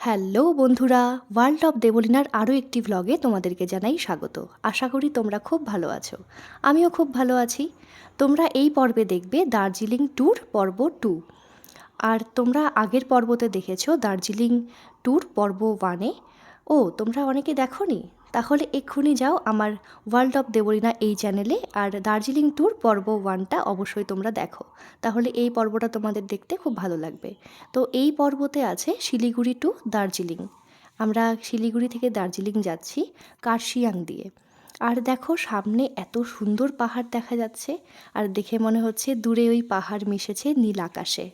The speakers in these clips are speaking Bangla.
হ্যালো বন্ধুরা, ওয়ার্ল্ড অফ দেবলীনার আরও একটি ভ্লগে তোমাদেরকে জানাই স্বাগত। আশা করি তোমরা খুব ভালো আছো। আমিও খুব ভালো আছি। তোমরা এই পর্বে দেখবে দার্জিলিং ট্যুর পর্ব 2। আর তোমরা আগের পর্বতে দেখেছো দার্জিলিং ট্যুর পর্ব 1-এ। ও তোমরা অনেকে দেখোনি? তাহলে এক্ষুনি যাও আমার ওয়ার্ল্ড অফ দেবলীনা এই চ্যানেলে, আর দার্জিলিং ট্যুর পর্ব 1টা অবশ্যই তোমরা দেখো। তাহলে এই পর্বটা তোমাদের দেখতে খুব ভালো লাগবে। তো এই পর্বতে আছে শিলিগুড়ি টু দার্জিলিং। আমরা শিলিগুড়ি থেকে দার্জিলিং যাচ্ছি কার্শিয়াং দিয়ে। আর দেখো সামনে এত সুন্দর পাহাড় দেখা যাচ্ছে, আর দেখে মনে হচ্ছে দূরে ওই পাহাড় মিশেছে নীল আকাশে।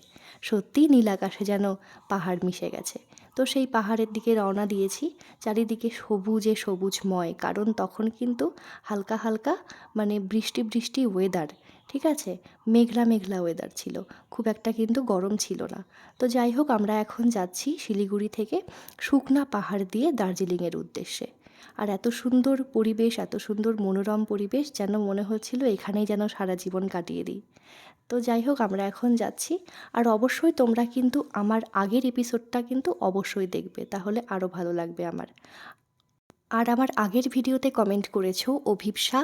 সত্যি নীল আকাশে যেন পাহাড় মিশে গেছে। তো সেই পাহাড়ের দিকে রওনা দিয়েছি। চারিদিকে সবুজে সবুজময়, কারণ তখন কিন্তু হালকা হালকা বৃষ্টি বৃষ্টি ওয়েদার, ঠিক আছে, মেঘলা মেঘলা ওয়েদার ছিল, খুব একটা কিন্তু গরম ছিল না। তো যাই হোক, আমরা এখন যাচ্ছি শিলিগুড়ি থেকে শুকনা পাহাড় দিয়ে দার্জিলিংয়ের উদ্দেশ্যে। আর এত সুন্দর পরিবেশ, এত সুন্দর মনোরম পরিবেশ, যেন মনে হচ্ছিল এখানেই যেন সারা জীবন কাটিয়ে দিই। তো যাই হোক, আমরা এখন যাচ্ছি। আর অবশ্যই তোমরা কিন্তু আমার আগের এপিসোডটা কিন্তু অবশ্যই দেখবে, তাহলে আরও ভালো লাগবে আমার। আর আমার আগের ভিডিওতে কমেন্ট করেছো অভিপ্সা,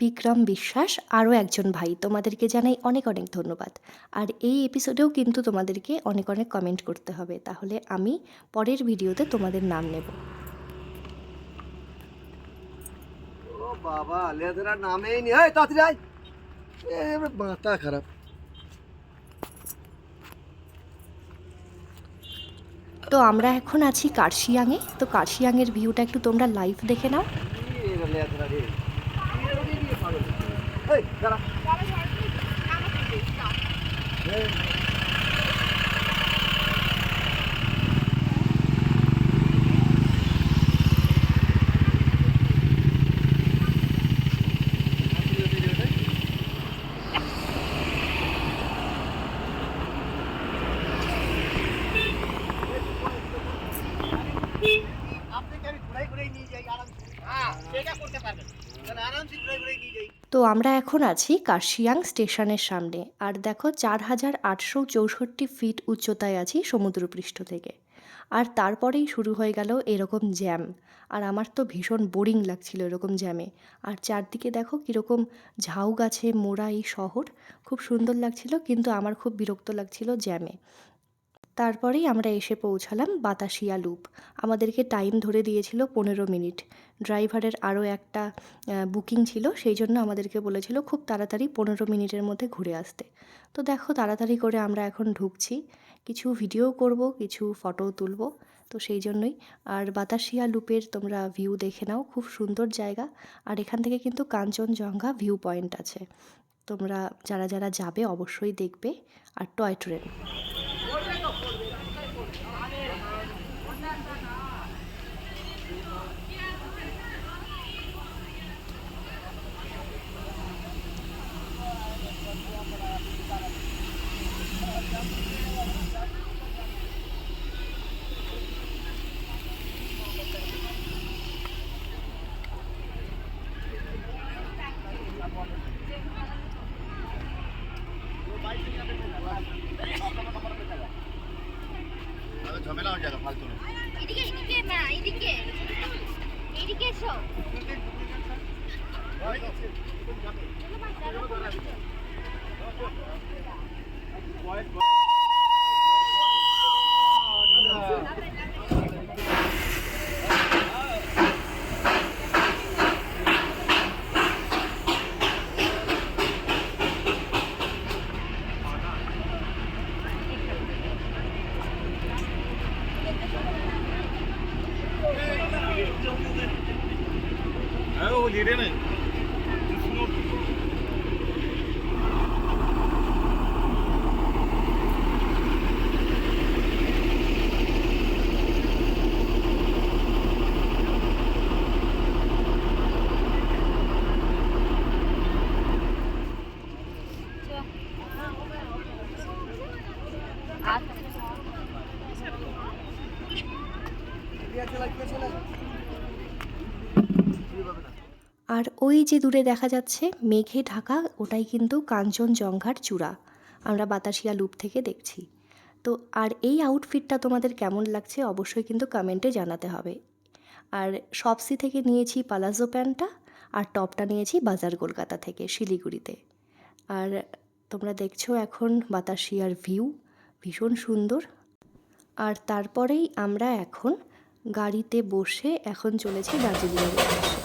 বিক্রম বিশ্বাস, আরও একজন ভাই, তোমাদেরকে জানাই অনেক অনেক ধন্যবাদ। আর এই এপিসোডেও কিন্তু তোমাদেরকে অনেক অনেক কমেন্ট করতে হবে, তাহলে আমি পরের ভিডিওতে তোমাদের নাম নেব। ও বাবা, লেদার নামেই নি। এই তাড়াতাড়ি আয়। মাথা খারাপ। তো আমরা এখন আছি কার্শিয়াংয়ে। তো কার্শিয়াংয়ের ভিউটা একটু তোমরা লাইভ দেখে নাও। এই দাঁড়া। তো আমরা এখন আছি কার্শিয়াং স্টেশনের সামনে। আর দেখো 4864 ফিট উচ্চতায় আছি সমুদ্রপৃষ্ঠ থেকে। আর তারপরেই শুরু হয়ে গেল এরকম জ্যাম। আর আমার তো ভীষণ বোরিং লাগছিল এরকম জ্যামে। আর চারদিকে দেখো কীরকম ঝাউ গাছে মোড়া এই শহর, খুব সুন্দর লাগছিল, কিন্তু আমার খুব বিরক্ত লাগছিল জ্যামে। তারপরেই আমরা এসে পৌঁছালাম বাতাসিয়া লুপ। আমাদেরকে টাইম ধরে দিয়েছিল 15 মিনিট। ড্রাইভারের আরও একটা বুকিং ছিল, সেই জন্য আমাদেরকে বলেছিল খুব তাড়াতাড়ি 15 মিনিটের মধ্যে ঘুরে আসতে। তো দেখো তাড়াতাড়ি করে আমরা এখন ঢুকছি, কিছু ভিডিও করব, কিছু ফটোও তুলব। তো সেই জন্যই। আর বাতাসিয়া লুপের তোমরা ভিউ দেখে নাও, খুব সুন্দর জায়গা। আর এখান থেকে কিন্তু কাঞ্চনজঙ্ঘা ভিউ পয়েন্ট আছে। তোমরা যারা যারা যাবে অবশ্যই দেখবে। আর টয় ট্রেন। ঝামেলা হয়ে যাবে ফালতু। এদিকে এদিকে না, এদিকে এদিকে এসো। वो लीडे नहीं। আর ওই যে দূরে দেখা যাচ্ছে মেঘে ঢাকা, ওটাই কিন্তু কাঞ্চনজঙ্ঘার চূড়া। আমরা বাতাসিয়া লুপ থেকে দেখছি। তো তো আর এই আউটফিটটা তোমাদের কেমন লাগছে অবশ্যই কিন্তু কমেন্টে জানাতে হবে। আর শপসি থেকে নিয়েছি পালাজো প্যান্টটা, আর টপটা নিয়েছি বাজার কলকাতা থেকে শিলিগুড়িতে। আর তোমরা দেখছো এখন বাতাসিয়ার ভিউ ভীষণ সুন্দর। আর তারপরেই আমরা এখন গাড়িতে বসে এখন চলেছি দার্জিলিংয়ের উদ্দেশ্যে।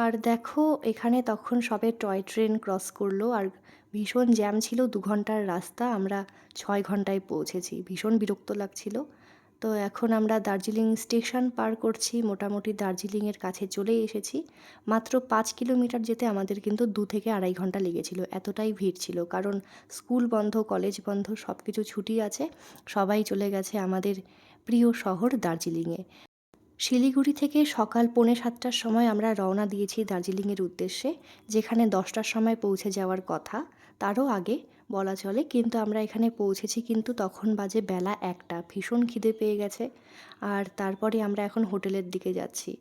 আর দেখো এখানে তখন সবে টয় ট্রেন ক্রস করলো, আর ভীষণ জ্যাম ছিল, 2 ঘন্টার রাস্তা, আমরা 6 ঘন্টায় পৌঁছেছি, ভীষণ বিরক্ত লাগছিল। তো এখন আমরা দার্জিলিং স্টেশন পার করছি, মোটামুটি দার্জিলিংয়ের কাছে চলে এসেছি। মাত্র 5 কিলোমিটার যেতে আমাদের কিন্তু 2 থেকে 2.5 ঘন্টা লেগেছিল, এতটাই ভিড় ছিল, কারণ স্কুল বন্ধ, কলেজ বন্ধ, সব কিছু ছুটি আছে, সবাই চলে গেছে আমাদের প্রিয় শহর দার্জিলিংয়ে। শিলিগুড়ি থেকে সকাল 6:45টার সময় আমরা রওনা দিয়েছি দার্জিলিংয়ের উদ্দেশ্যে, যেখানে 10টার সময় পৌঁছে যাওয়ার কথা, তারও আগে বলা চলে, কিন্তু আমরা এখানে পৌঁছেছি কিন্তু তখন বাজে বেলা 1টা, ভীষণ খিদে পেয়ে গেছে। আর তারপরে আমরা এখন হোটেলের দিকে যাচ্ছি।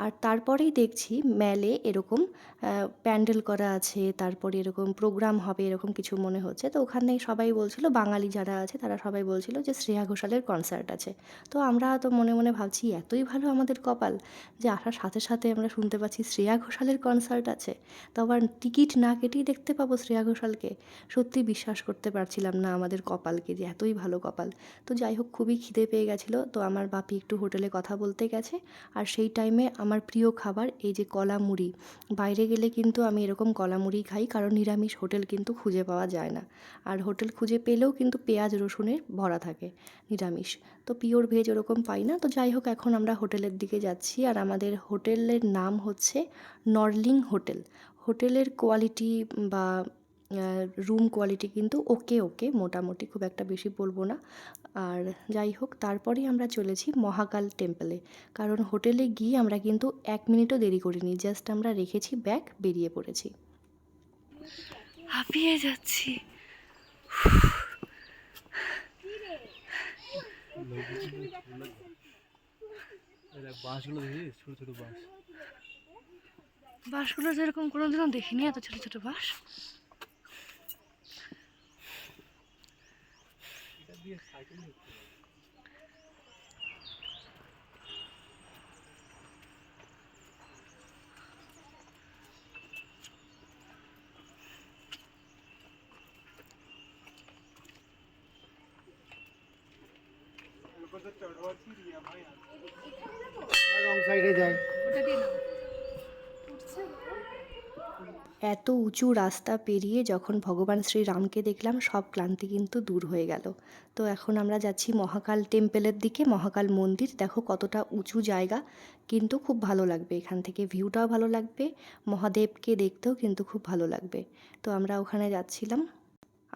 আর তারপরেই দেখছি ম্যালে এরকম প্যান্ডেল করা আছে, তারপরে এরকম প্রোগ্রাম হবে এরকম কিছু মনে হচ্ছে। তো ওখানে সবাই বলছিল, বাঙালি যারা আছে তারা সবাই বলছিল যে শ্রেয়া ঘোষালের কনসার্ট আছে। তো আমরা তো মনে মনে ভাবছি এতই ভালো আমাদের কপাল যে আসার সাথে সাথে আমরা শুনতে পাচ্ছি শ্রেয়া ঘোষালের কনসার্ট আছে, তো আবার টিকিট না কেটেই দেখতে পাবো শ্রেয়া ঘোষালকে। সত্যি বিশ্বাস করতে পারছিলাম না আমাদের কপালকে, যে এতই ভালো কপাল। তো যাই হোক, খুবই খিদে পেয়ে গেছিলো, তো আমার বাপি একটু হোটেলে কথা বলতে গেছে। আর সেই টাইমে আমার প্রিয় খাবার এই যে কলা মুড়ি, বাইরে গেলে কিন্তু আমি এরকম কলা মুড়ি খাই, কারণ নিরামিষ হোটেল কিন্তু খুঁজে পাওয়া যায় না। আর হোটেল খুঁজে পেলেও কিন্তু পেঁয়াজ রসুনের ভরা থাকে, নিরামিষ তো পিওর ভেজ ওরকম পাই না। তো যাই হোক, এখন আমরা হোটেলের দিকে যাচ্ছি, আর আমাদের হোটেলের নাম হচ্ছে নরলিং হোটেল। হোটেলের কোয়ালিটি বা রুম কোয়ালিটি কিন্তু ওকে ওকে, মোটামুটি, খুব একটা বেশি বলবো না। আর যাই হোক, তারপরেই আমরা চলেছি মহাকাল টেম্পলে, কারণ হোটেলে গিয়ে আমরা কিন্তু 1 মিনিটও দেরি করিনি, জাস্ট আমরা রেখেছি ব্যাগ, বেরিয়ে পড়েছি। হাঁপিয়ে যাচ্ছি। বাঁশগুলো দেখি, ছোট ছোট বাঁশ। বাসগুলো যেরকম কোনোদিনও দেখিনি, এত ছোট ছোট বাস। রং সাইডে যায়। এত উঁচু রাস্তা পেরিয়ে যখন ভগবান শ্রীরামকে দেখলাম, সব ক্লান্তি কিন্তু দূর হয়ে গেল। তো এখন আমরা যাচ্ছি মহাকাল টেম্পলের দিকে। মহাকাল মন্দির দেখো কতটা উঁচু জায়গা, কিন্তু খুব ভালো লাগবে এখান থেকে, ভিউটাও ভালো লাগবে, মহাদেবকে দেখতেও কিন্তু খুব ভালো লাগবে। তো আমরা ওখানে যাচ্ছিলাম,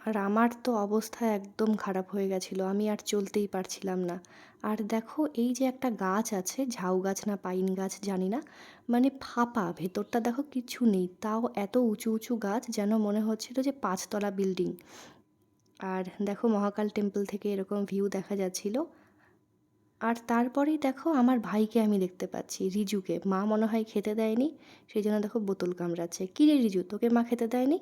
আর আমার তো অবস্থা একদম খারাপ হয়ে গেছিলো, আমি আর চলতেই পারছিলাম না। আর দেখো এই যে একটা গাছ আছে, ঝাউ গাছ না পাইন গাছ জানি না, মানে ফাঁপা, ভেতরটা দেখো কিছু নেই, তাও এত উঁচু উঁচু গাছ, যেন মনে হচ্ছিলো যে 5 তলা বিল্ডিং। আর দেখো মহাকাল টেম্পল থেকে এরকম ভিউ দেখা যাচ্ছিলো। আর তারপরেই দেখো আমার ভাইকে আমি দেখতে পাচ্ছি, রিজুকে, মা মনে হয় খেতে দেয়নি, সেই জন্য দেখো বোতল কামড়াচ্ছে। কী রে রিজু, তোকে মা খেতে দেয়নি?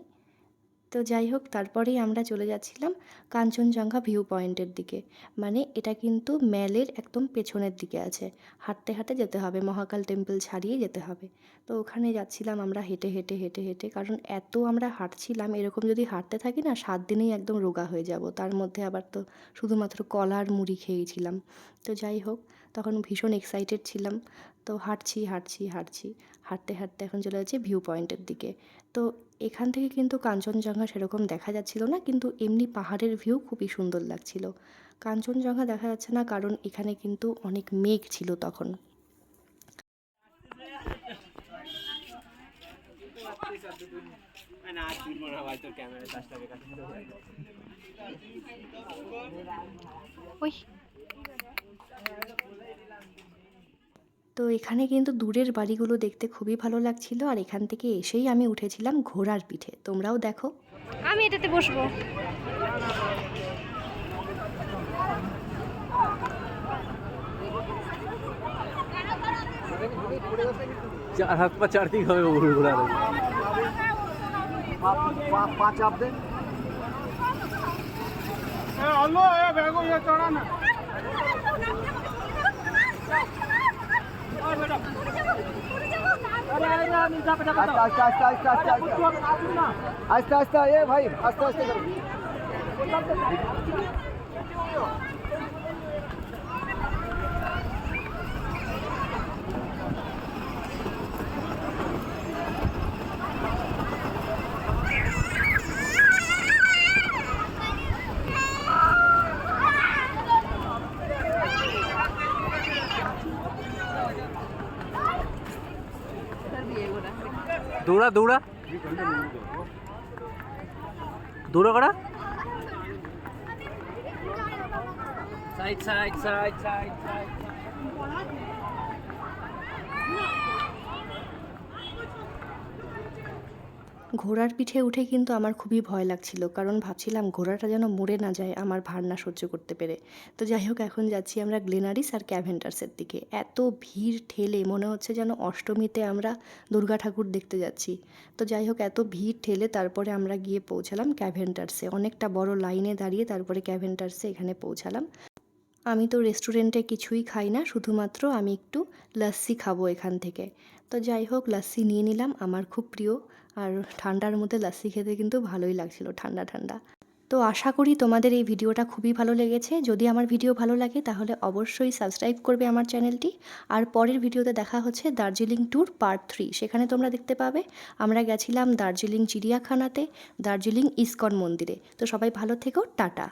তো যাই হোক, তারপরেই আমরা চলে যাচ্ছিলাম কাঞ্চনজঙ্ঘা ভিউ পয়েন্টের দিকে। মানে এটা কিন্তু ম্যালের একদম পেছনের দিকে আছে, হাঁটতে হাঁটে যেতে হবে, মহাকাল টেম্পল ছাড়িয়ে যেতে হবে। তো ওখানে যাচ্ছিলাম আমরা হেঁটে হেঁটে হেঁটে হেঁটে, কারণ এত আমরা হাঁটছিলাম, এরকম যদি হাঁটতে থাকি না 7 দিনেই একদম রোগা হয়ে যাব, তার মধ্যে আবার তো শুধুমাত্র কলার মুড়ি খেয়েছিলাম। তো যাই হোক, তখন ভীষণ এক্সাইটেড ছিলাম। তো হাঁটছি হাঁটছি হাঁটছি, হাঁটতে হাঁটতে এখন চলে যাচ্ছি ভিউ পয়েন্টের দিকে। তো এখান থেকে কিন্তু কাঞ্চনজঙ্ঘা সেরকম দেখা যাচ্ছিল না, কিন্তু এমনি পাহাড়ের ভিউ খুবই সুন্দর লাগছিল। কাঞ্চনজঙ্ঘা দেখা যাচ্ছে না, কারণ এখানে কিন্তু অনেক মেঘ ছিল তখন। ওই তো এখানে কিন্তু দূরের বাড়িগুলো দেখতে খুবই ভালো লাগছিল, আর এখান থেকে এসেই আমি উঠেছিলাম ঘোড়ার পিঠে। তোমরাও দেখো। আমি এটাতে বসবো। চার হাত পা চারদিক হবে ঘোরার। পা চাপ দে। আস্তে আস্তে আস্তে আস্তে আস্তে আস্তে এ ভাই আস্তে আস্তে করো। দৌড়া দৌড়া দৌড়া করা। Side side side side side. ঘোড়ার পিঠে উঠে কিন্তু আমার খুবই ভয় লাগছিল, কারণ ভাবছিলাম ঘোড়াটা যেন মরে না যায় আমার ভার না সহ্য করতে পেরে। তো যাই হোক, এখন যাচ্ছি আমরা গ্লেনারিস আর ক্যাভেন্টার্সের দিকে। এত ভিড় ঠেলে মনে হচ্ছে যেন অষ্টমীতে আমরা দুর্গা ঠাকুর দেখতে যাচ্ছি। তো যাই হোক, এত ভিড় ঠেলে তারপরে আমরা গিয়ে পৌঁছালাম ক্যাভেন্টার্সে। অনেকটা বড় লাইনে দাঁড়িয়ে তারপরে ক্যাভেন্টার্সে এখানে পৌঁছালাম। আমি তো রেস্টুরেন্টে কিছুই খাই না, শুধুমাত্র আমি একটু লাস্সি খাবো এখান থেকে। তো যাই হোক, লাস্সি নিয়ে নিলাম, আমার খুব প্রিয়। আর ঠান্ডার মধ্যে লাস্সি খেতে কিন্তু ভালোই লাগছিল, ঠান্ডা ঠান্ডা। তো আশা করি তোমাদের এই ভিডিওটা খুবই ভালো লেগেছে। যদি আমার ভিডিও ভালো লাগে তাহলে অবশ্যই সাবস্ক্রাইব করবে আমার চ্যানেলটি। আর পরের ভিডিওতে দেখা হচ্ছে দার্জিলিং ট্যুর পার্ট 3। সেখানে তোমরা দেখতে পাবে আমরা গেছিলাম দার্জিলিং চিড়িয়াখানাতে, দার্জিলিং ইস্কন মন্দিরে। তো সবাই ভালো থেকো, টাটা।